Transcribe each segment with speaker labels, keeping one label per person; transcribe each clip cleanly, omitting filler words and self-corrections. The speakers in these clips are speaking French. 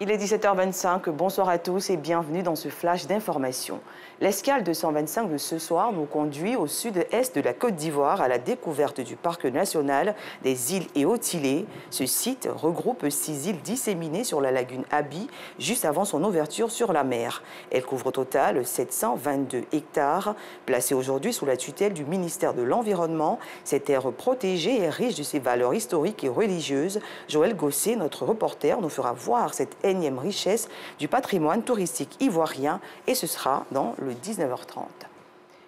Speaker 1: Il est 17h25, bonsoir à tous et bienvenue dans ce flash d'information. L'escale 225 de ce soir nous conduit au sud-est de la Côte d'Ivoire à la découverte du parc national des îles et Hautes-Îlets. Ce site regroupe 6 îles disséminées sur la lagune Abi, juste avant son ouverture sur la mer. Elle couvre au total 722 hectares. Placée aujourd'hui sous la tutelle du ministère de l'Environnement, cette aire protégée est riche de ses valeurs historiques et religieuses. Joël Gosset, notre reporter, nous fera voir cette énième richesse du patrimoine touristique ivoirien et ce sera dans le 19h30.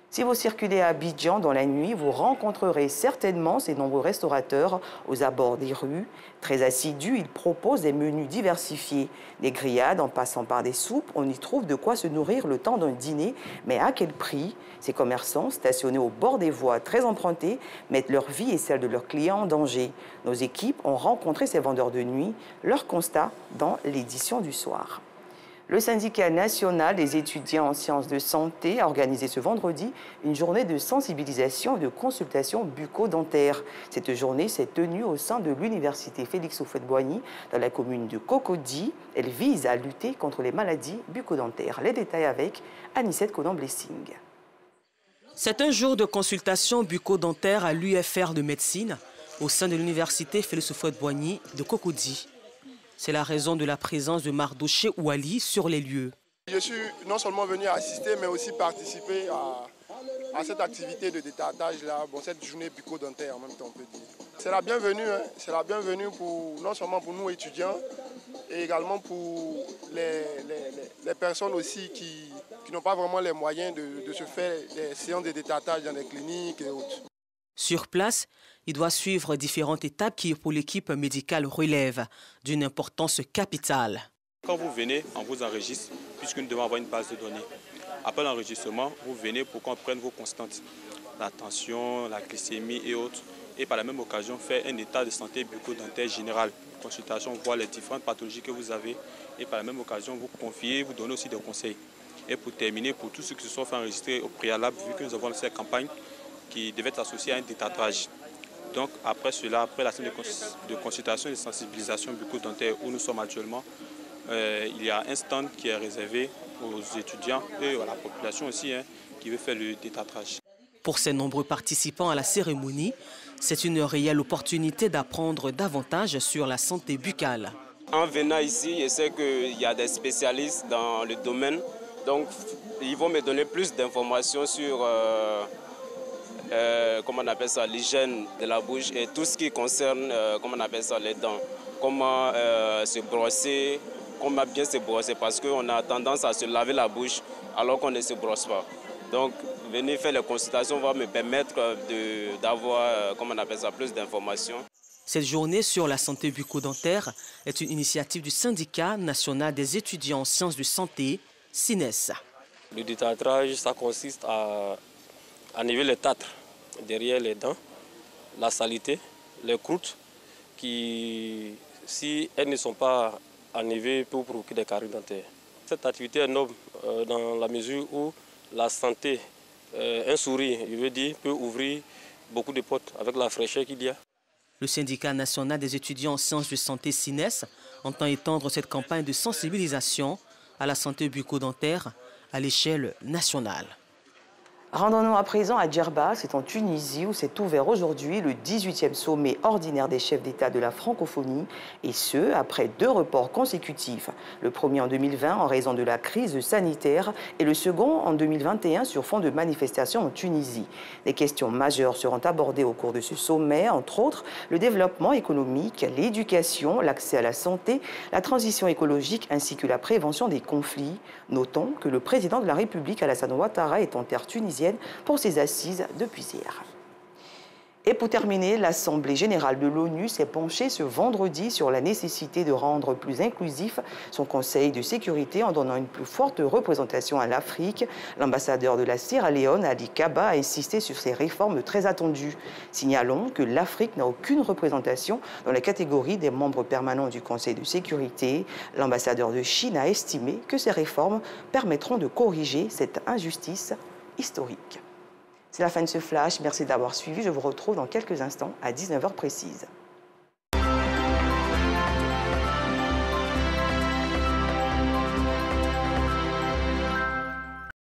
Speaker 1: Si vous circulez à Abidjan dans la nuit, vous rencontrerez certainement ces nombreux restaurateurs aux abords des rues. Très assidus, ils proposent des menus diversifiés. Des grillades en passant par des soupes, on y trouve de quoi se nourrir le temps d'un dîner. Mais à quel prix? Ces commerçants, stationnés au bord des voies très empruntées, mettent leur vie et celle de leurs clients en danger. Nos équipes ont rencontré ces vendeurs de nuit. Leur constat dans l'édition du soir. Le syndicat national des étudiants en sciences de santé a organisé ce vendredi une journée de sensibilisation et de consultation bucco-dentaire. Cette journée s'est tenue au sein de l'université Félix Houphouët-Boigny dans la commune de Cocody. Elle vise à lutter contre les maladies bucco-dentaires. Les détails avec Anicette Conan-Blessing.
Speaker 2: C'est un jour de consultation bucco-dentaire à l'UFR de médecine au sein de l'université Félix Houphouët-Boigny de Cocody. C'est la raison de la présence de Mardoché Ouali sur les lieux.
Speaker 3: Je suis non seulement venu assister, mais aussi participer à cette activité de détartrage-là, cette journée bucco-dentaire en même temps on peut dire. C'est la bienvenue, c'est la bienvenue non seulement pour nous étudiants, et également pour les personnes aussi qui n'ont pas vraiment les moyens de se faire des séances de détartrage dans les cliniques et autres.
Speaker 2: Sur place, il doit suivre différentes étapes qui, pour l'équipe médicale, relèvent d'une importance capitale.
Speaker 4: Quand vous venez, on vous enregistre, puisque nous devons avoir une base de données. Après l'enregistrement, vous venez pour qu'on prenne vos constantes, la tension, la glycémie et autres. Et par la même occasion, faire un état de santé bucco-dentaire général. Consultation, voir les différentes pathologies que vous avez. Et par la même occasion, vous confier, vous donner aussi des conseils. Et pour terminer, pour tous ceux qui se sont fait enregistrer au préalable, vu que nous avons cette campagne, qui devait être associé à un détartrage. Donc après cela, après la semaine de consultation et de sensibilisation bucco-dentaire où nous sommes actuellement, il y a un stand qui est réservé aux étudiants et à la population aussi qui veut faire le détartrage.
Speaker 2: Pour ces nombreux participants à la cérémonie, c'est une réelle opportunité d'apprendre davantage sur la santé buccale.
Speaker 5: En venant ici, je sais qu'il y a des spécialistes dans le domaine, donc ils vont me donner plus d'informations sur comment on appelle ça, l'hygiène de la bouche et tout ce qui concerne, comment on appelle ça, les dents. Comment se brosser, comment bien se brosser, parce qu'on a tendance à se laver la bouche alors qu'on ne se brosse pas. Donc, venir faire les consultations va me permettre d'avoir, comment on appelle ça, plus d'informations.
Speaker 2: Cette journée sur la santé bucco-dentaire est une initiative du syndicat national des étudiants en sciences de santé, SINES.
Speaker 6: Le détartrage, ça consiste à enlever les tartres derrière les dents, la saleté, les croûtes qui, si elles ne sont pas enlevées, peuvent provoquer des caries dentaires. Cette activité est noble dans la mesure où la santé, un sourire, je veux dire, peut ouvrir beaucoup de portes avec la fraîcheur qu'il y a.
Speaker 2: Le syndicat national des étudiants en sciences de santé SINES entend étendre cette campagne de sensibilisation à la santé bucco-dentaire à l'échelle nationale.
Speaker 1: Rendons-nous à présent à Djerba, c'est en Tunisie où s'est ouvert aujourd'hui le 18e sommet ordinaire des chefs d'État de la francophonie, et ce, après 2 reports consécutifs. Le premier en 2020 en raison de la crise sanitaire et le second en 2021 sur fond de manifestations en Tunisie. Des questions majeures seront abordées au cours de ce sommet, entre autres le développement économique, l'éducation, l'accès à la santé, la transition écologique ainsi que la prévention des conflits. Notons que le président de la République, Alassane Ouattara, est en terre tunisienne pour ses assises depuis hier. Et pour terminer, l'Assemblée générale de l'ONU s'est penchée ce vendredi sur la nécessité de rendre plus inclusif son Conseil de sécurité en donnant une plus forte représentation à l'Afrique. L'ambassadeur de la Sierra Leone, Ali Kaba, a insisté sur ces réformes très attendues. Signalons que l'Afrique n'a aucune représentation dans la catégorie des membres permanents du Conseil de sécurité. L'ambassadeur de Chine a estimé que ces réformes permettront de corriger cette injustice historique. C'est la fin de ce flash. Merci d'avoir suivi. Je vous retrouve dans quelques instants à 19h précise.